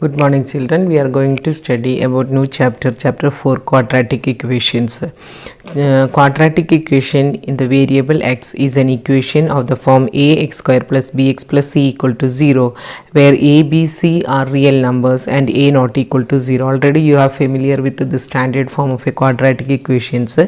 Good morning children, we are going to study about new chapter 4 quadratic equations. Quadratic equation in the variable x is an equation of the form ax square plus bx plus c equal to 0 where a, b, c are real numbers and a not equal to 0. Already you are familiar with the standard form of a quadratic equations.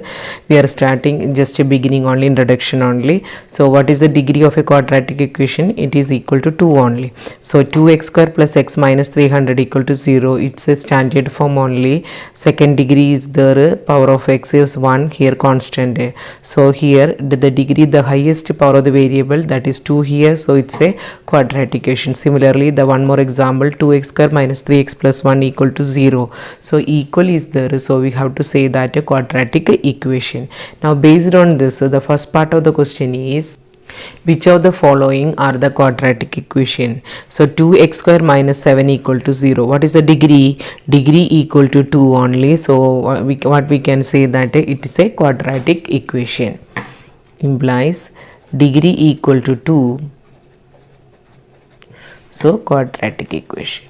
We are starting just a beginning only, introduction only. So what is the degree of a quadratic equation? It is equal to 2 only. So 2x square plus x minus 300 equal to 0. It's a standard form only. Second degree is there, power of x is 1, here constant. So here the degree, the highest power of the variable, that is 2 here. So it's a quadratic equation. Similarly, the one more example, 2x square minus 3x plus 1 equal to 0. So equal is there. So we have to say that a quadratic equation. Now based on this, the first part of the question is, which of the following are the quadratic equation? So 2x square minus 7 equal to 0. What is the degree? Degree equal to 2 only. So what we can say that it is a quadratic equation. Implies degree equal to 2. So quadratic equation.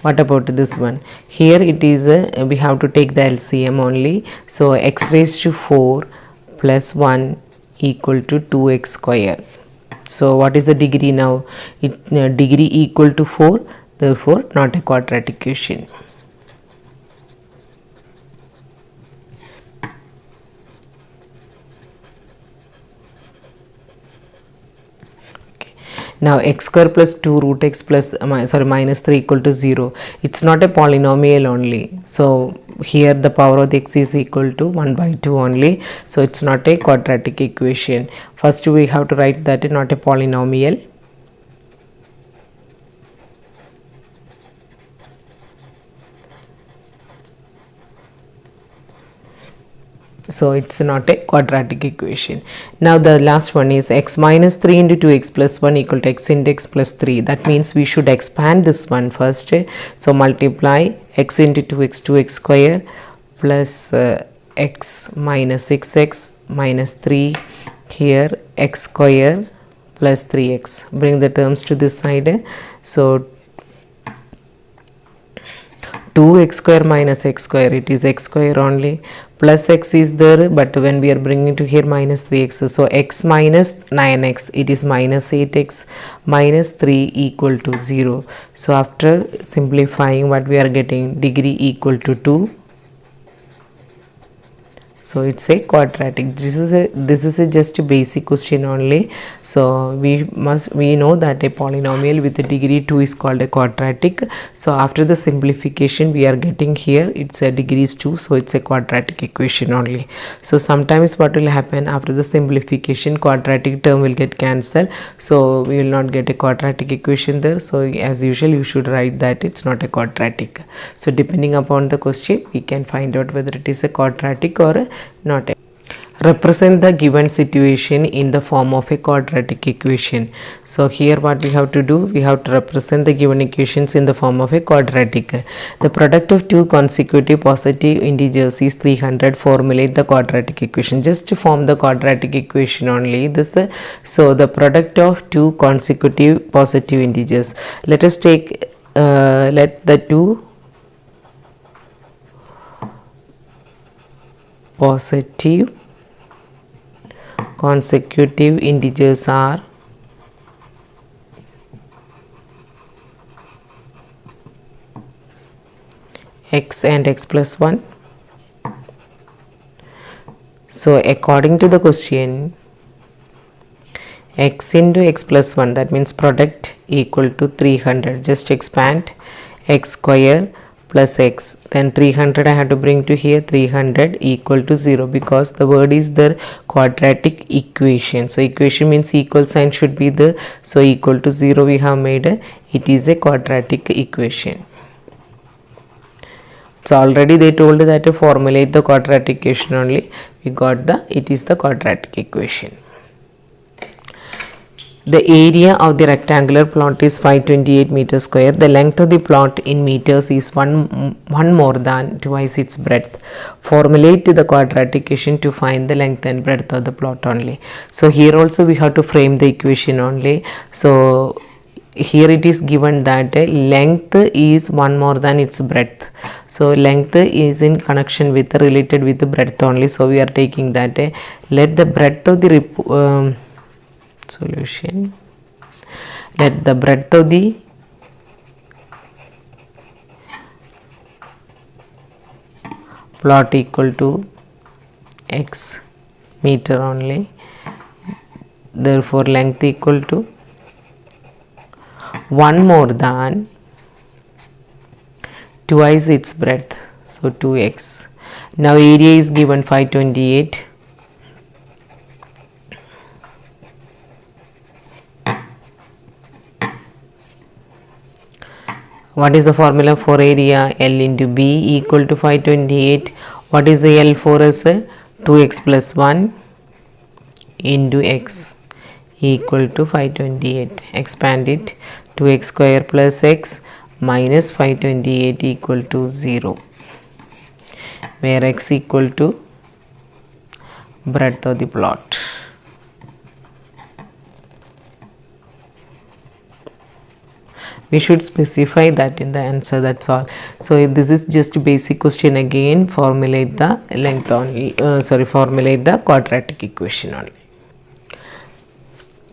What about this one? Here it is we have to take the LCM only. So x raised to 4 plus 1 equal to 2x square. So what is the degree now? Degree equal to 4, therefore not a quadratic equation. Now x square plus 2 root x plus minus 3 equal to 0. It's not a polynomial only. So here the power of the x is equal to 1 by 2 only. So it's not a quadratic equation. First we have to write that not a polynomial. So it's not a quadratic equation. Now the last one is x minus 3 into 2x plus 1 equal to x into x plus 3. That means we should expand this one first. So multiply x into 2x square plus x minus 6x minus 3, here x square plus 3x. Bring the terms to this side. So 2x square minus x square, it is x square only, plus x is there, but when we are bringing to here minus 3x, so x minus 9x, it is minus 8x minus 3 equal to 0. So after simplifying, what we are getting? Degree equal to 2. So it's a quadratic. This is a just a basic question only. So we know that a polynomial with a degree 2 is called a quadratic. So after the simplification, we are getting here it's a degrees 2, so it's a quadratic equation only. So sometimes what will happen after the simplification, quadratic term will get cancelled, so we will not get a quadratic equation there. So as usual, you should write that it's not a quadratic. So depending upon the question, we can find out whether it is a quadratic or not. Represent the given situation in the form of a quadratic equation. So here what we have to do, we have to represent the given equations in the form of a quadratic. The product of two consecutive positive integers is 300. Formulate the quadratic equation. Just to form the quadratic equation only this. So the product of two consecutive positive integers. Let us take let the two positive consecutive integers are x and x plus 1. So according to the question, x into x plus 1, that means product equal to 300. Just expand x square plus x, then 300 I have to bring to here, 300 equal to 0, because the word is the quadratic equation. So equation means equal sign should be there. So equal to 0 we have made it is a quadratic equation. So already they told that to formulate the quadratic equation only. We got it is the quadratic equation. The area of the rectangular plot is 528 meters square. The length of the plot in meters is one more than twice its breadth. Formulate the quadratic equation to find the length and breadth of the plot only. So here also we have to frame the equation only. So here it is given that length is one more than its breadth. So length is in connection with related with the breadth only. So we are taking that let the breadth of the solution, let the breadth of the plot equal to x meter only, therefore length equal to one more than twice its breadth, so 2x. Now area is given 528. What is the formula for area? L into B equal to 528. What is the L for us? 2x plus 1 into x equal to 528. Expand it. 2x square plus x minus 528 equal to 0, where x equal to breadth of the plot. We should specify that in the answer, that's all. So this is just basic question again. Formulate the length only, formulate the quadratic equation only.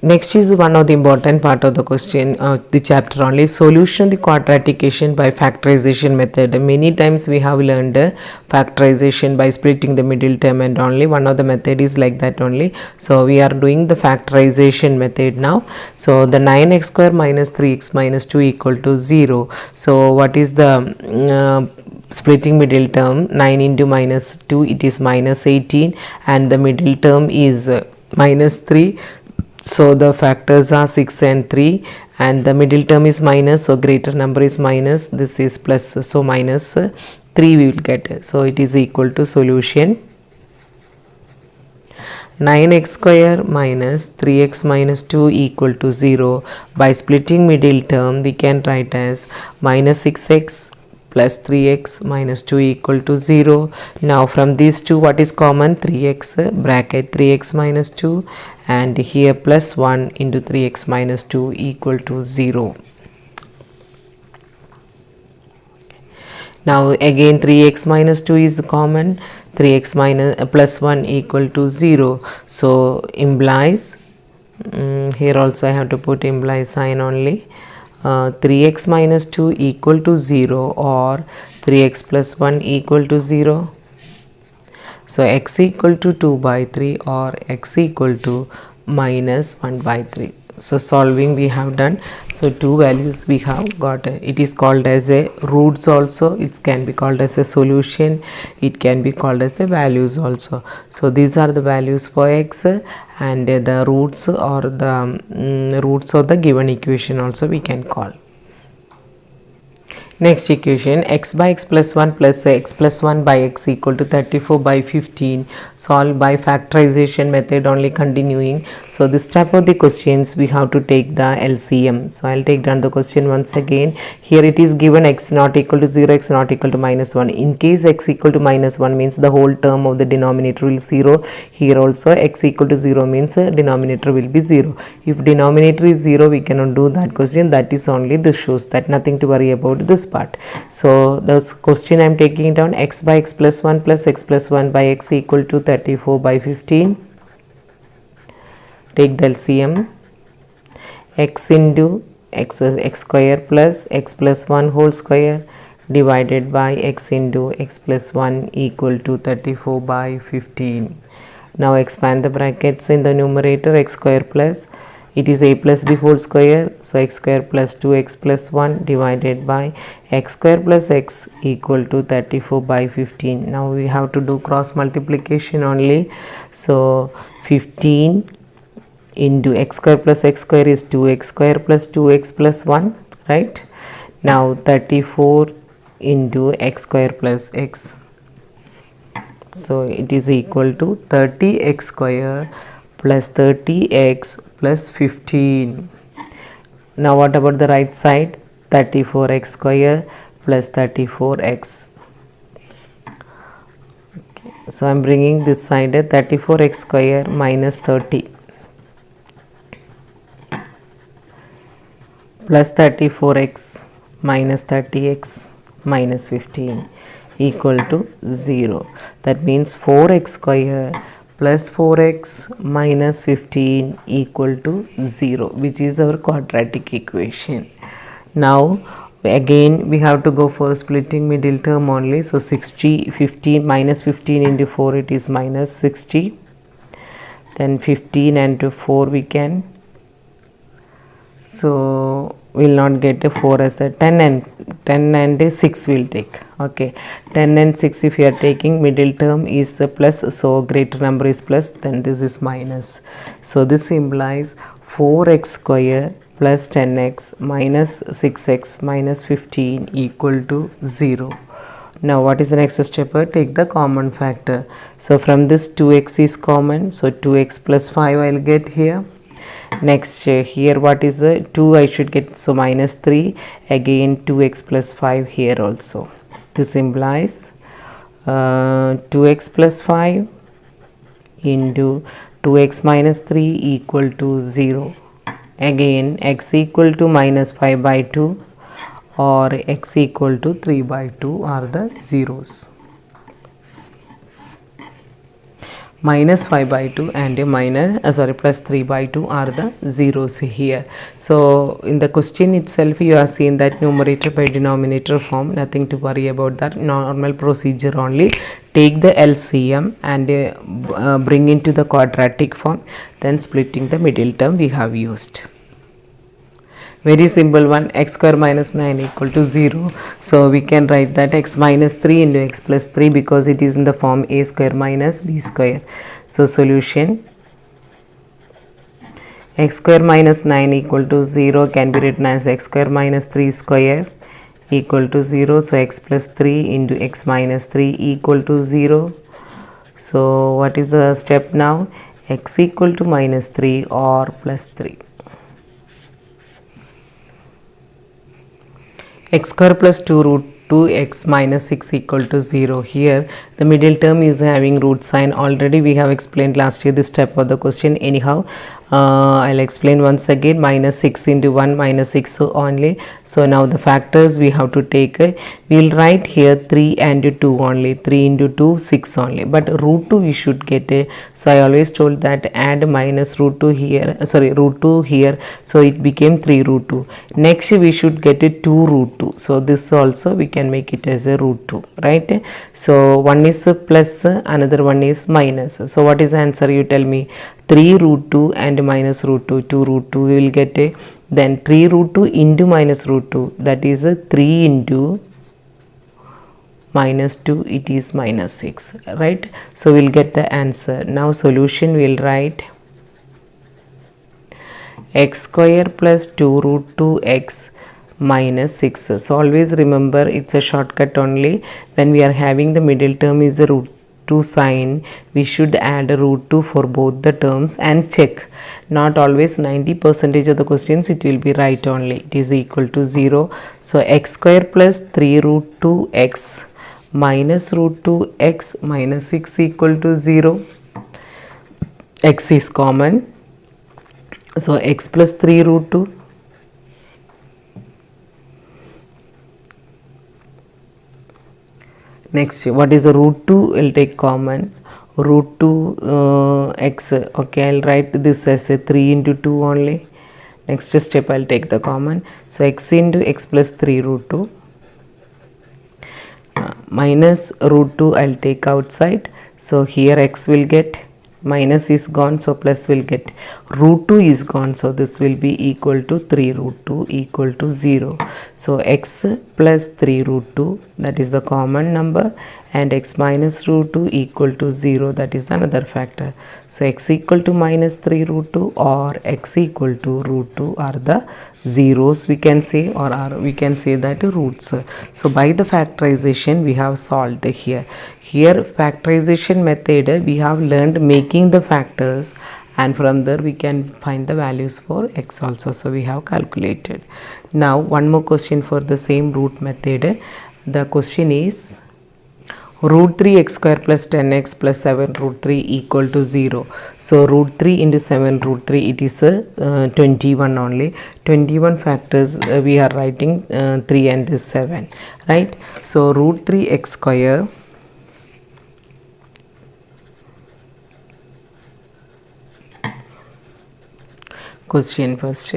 Next is one of the important part of the question, the chapter only, solution the quadratic equation by factorization method. Many times we have learned factorization by splitting the middle term, and only one of the method is like that only. So we are doing the factorization method now. So the 9x square minus 3x minus 2 equal to 0. So what is the splitting middle term? 9 into minus 2, it is minus 18, and the middle term is minus 3. So the factors are 6 and 3, and the middle term is minus, so greater number is minus, this is plus, so minus 3 we will get. So it is equal to solution 9x square minus 3x minus 2 equal to 0. By splitting middle term we can write as minus 6x plus 3x minus 2 equal to 0. Now from these two what is common? 3x bracket 3x minus 2, and here plus 1 into 3x minus 2 equal to 0. Now again 3x minus 2 is common, 3x minus plus 1 equal to 0. So implies, here also I have to put implies sign only, 3x minus 2 equal to 0 or 3x plus 1 equal to 0. So x equal to 2 by 3 or x equal to minus 1 by 3. So solving we have done. So two values we have got. It is called as a roots also. It can be called as a solution. It can be called as a values also. So these are the values for x, and the roots or the roots of the given equation also we can call. Next equation, x by x plus 1 plus x plus 1 by x equal to 34 by 15, solved by factorization method only, continuing. So this type of the questions we have to take the LCM. So I'll take down the question once again. Here it is given x not equal to 0, x not equal to minus 1. In case x equal to minus 1 means the whole term of the denominator will 0. Here also x equal to 0 means denominator will be 0. If denominator is 0, we cannot do that question. That is only, this shows that nothing to worry about this part. So this question I am taking down, x by x plus 1 plus x plus 1 by x equal to 34 by 15. Take the LCM. X into x square plus x plus 1 whole square divided by x into x plus 1 equal to 34 by 15. Now expand the brackets in the numerator, x square plus, it is a plus b whole square, so x square plus 2x plus 1 divided by x square plus x equal to 34 by 15. Now we have to do cross multiplication only. So 15 into x square plus x square is 2x square plus 2x plus 1, right? Now 34 into x square plus x. So it is equal to 30x square plus 30x plus 15. Now what about the right side? 34x square plus 34x. Okay. So I am bringing this side 34x square minus 30 plus 34x minus 30x minus 15 equal to 0. That means 4x square plus 4x minus 15 equal to 0, which is our quadratic equation. Now again we have to go for splitting middle term only. So 60, 15 minus 15 into 4, it is minus 60. Then 15 and 4 we can. So we will not get a 4 as a 10 and 6 will take. Okay, 10 and 6 if you are taking, middle term is a plus, so greater number is plus, then this is minus. So this implies 4x square plus 10x minus 6x minus 15 equal to 0. Now what is the next step? Take the common factor. So from this 2x is common, so 2x plus 5 I will get here. Next here what is the 2 I should get, so minus 3, again 2x plus 5 here also. This implies 2x plus 5 into 2x minus 3 equal to 0. Again x equal to minus 5 by 2 or x equal to 3 by 2 are the zeros. Minus 5 by 2 and a plus 3 by 2 are the zeros here. So in the question itself you are seeing that numerator by denominator form, nothing to worry about that, normal procedure only. Take the LCM and bring into the quadratic form, then splitting the middle term we have used. Very simple one, x square minus 9 equal to 0. So we can write that x minus 3 into x plus 3 because it is in the form a square minus b square. So solution, x square minus 9 equal to 0 can be written as x square minus 3 square equal to 0. So x plus 3 into x minus 3 equal to 0. So what is the step now? X equal to minus 3 or plus 3. X square plus 2 root 2x minus 6 equal to 0. Here the middle term is having root sign. Already we have explained last year this step of the question. Anyhow, I'll explain once again. Minus 6 into 1 minus 6 only. So now the factors we have to take. We will write here 3 and 2 only. 3 into 2 6 only. But root 2 we should get. So I always told that add minus root 2 here. Root 2 here. So it became 3 root 2. Next we should get a 2 root 2. So this also we can make it as a root 2, right? So one is plus, another one is minus. So what is the answer? You tell me. 3 root 2 and minus root 2, 2 root 2 we will get a, then 3 root 2 into minus root 2, that is a 3 into minus 2, it is minus 6, right? So we will get the answer. Now solution we will write x square plus 2 root 2x minus 6. So always remember it's a shortcut only. When we are having the middle term is a root 2 sign, we should add a root 2 for both the terms and check. Not always 90% of the questions it will be right only. It is equal to 0. So x square plus 3 root 2x minus root 2x minus 6 equal to 0. X is common. So x plus 3 root 2. Next, what is the root 2? Will take common. Root 2 x. Okay, I'll write this as a 3 into 2 only. Next step I'll take the common. So x into x plus 3 root 2 minus root 2 I'll take outside. So here x will get, minus is gone, so plus will get, root 2 is gone, so this will be equal to 3 root 2 equal to 0. So x plus 3 root 2, that is the common number, and x minus root 2 equal to 0, that is another factor. So x equal to minus 3 root 2 or x equal to root 2 are the zeros we can say, or we can say that roots. So by the factorization we have solved here. Here factorization method we have learned making the factors and from there we can find the values for x also. So we have calculated. Now one more question for the same root method. The question is root 3 x square plus 10x plus 7 root 3 equal to 0. So root 3 into 7 root 3, it is 21 only. 21 factors we are writing 3 and 7, right? So root 3 x square question first.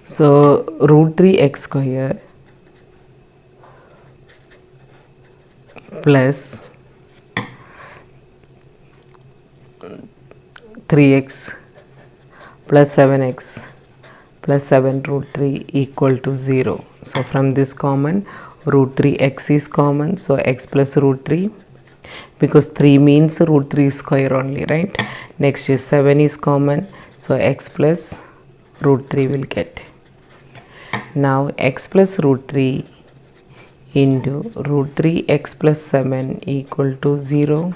So root 3 x square plus 3x plus 7x plus 7 root 3 equal to 0. So from this common, root 3 x is common, so x plus root 3, because 3 means root 3 square only, right? Next is 7 is common, so x plus root 3 will get. Now x plus root 3 into root 3 x plus 7 equal to 0.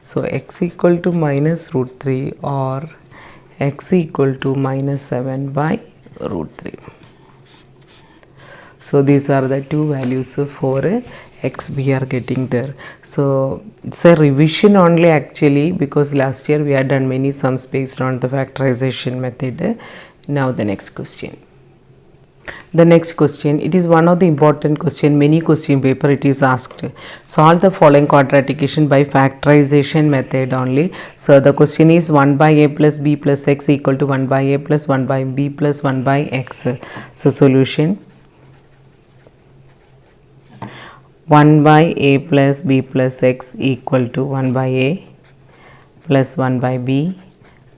So x equal to minus root 3 or x equal to minus 7 by root 3. So these are the two values for x we are getting there. So it's a revision only actually, because last year we had done many sums based on the factorization method. Now the next question. The next question, it is one of the important question, many question paper it is asked. Solve the following quadratic equation by factorization method only. So the question is 1 by a plus b plus x equal to 1 by a plus 1 by b plus 1 by x. So solution, 1 by a plus b plus x equal to 1 by a plus 1 by b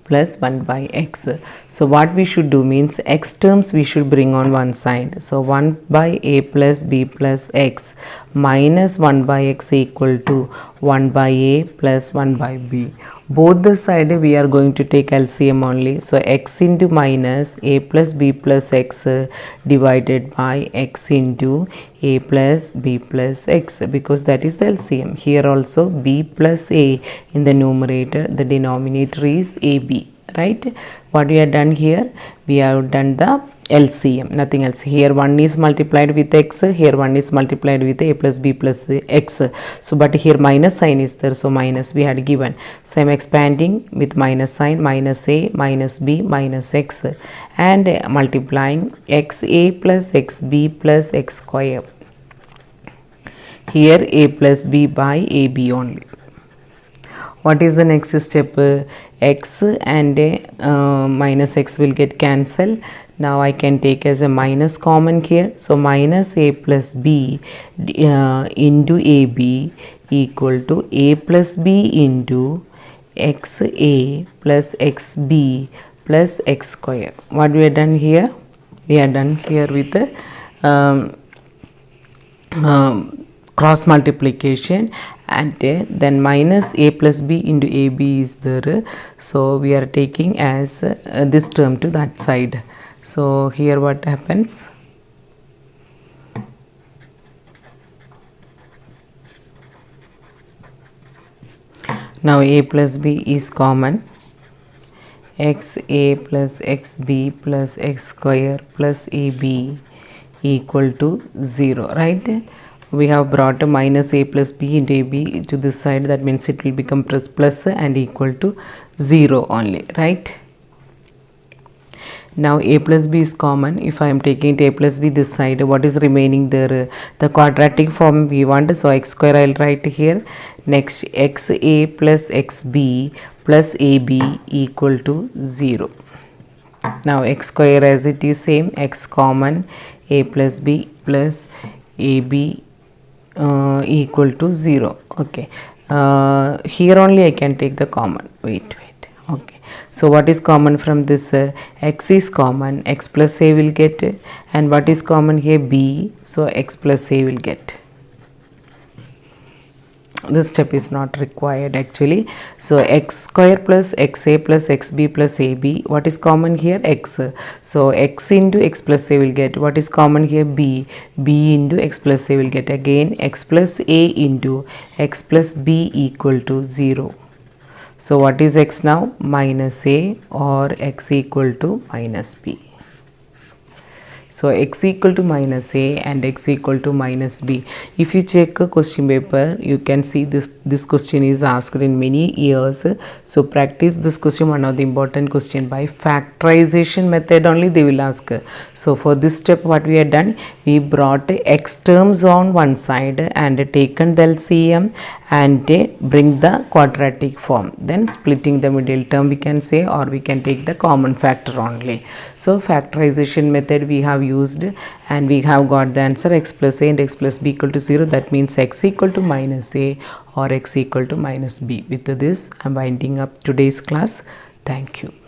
plus 1 by x. So what we should do means x terms we should bring on one side. So 1 by a plus b plus x minus 1 by x equal to 1 by a plus 1 by b. Both the side we are going to take LCM only. So x into minus a plus b plus x divided by x into a plus b plus x, because that is the LCM. Here also b plus a in the numerator, the denominator is ab, right? What we have done here, we have done the LCM, nothing else. Here 1 is multiplied with x, here 1 is multiplied with a plus b plus x. So but here minus sign is there, so minus we had given. So I am expanding with minus sign, minus a minus b minus x, and multiplying xa plus xb plus x square. Here a plus b by ab only. What is the next step? X and minus x will get cancelled. Now I can take as a minus common here. So minus a plus b into ab equal to a plus b into xa plus xb plus x square. What we have done here? We have done here with the cross multiplication, and then minus a plus b into ab is there. So we are taking as this term to that side. So here what happens? Now a plus b is common. xa plus xb plus x square plus ab equal to 0, right? We have brought a minus a plus b into ab to this side, that means it will become plus and equal to 0 only, right? Now a plus b is common. If I am taking a plus b this side, what is remaining there? The quadratic form we want, so x square I will write here. Next xa plus xb plus ab equal to 0. Now x square as it is same, x common, a plus b plus ab equal to 0. Okay, here only I can take the common. Wait. Okay, so what is common from this? X is common, x plus a will get, and what is common here? B, so x plus a will get. this step is not required actually. So x square plus xa plus xb plus ab, what is common here? X. So x into x plus a will get, what is common here? B. B into x plus a will get again x plus a into x plus b equal to 0. So what is x now? Minus a, or x equal to minus b. So x equal to minus a and x equal to minus b. If you check a question paper, you can see this question is asked in many years. So practice this question, one of the important question. By factorization method only they will ask. So for this step what we have done, we brought x terms on one side and taken the LCM and bring the quadratic form, then splitting the middle term we can say, or we can take the common factor only. So factorization method we have used and we have got the answer x plus a and x plus b equal to 0. That means x equal to minus a or x equal to minus b. With this I am winding up today's class. Thank you.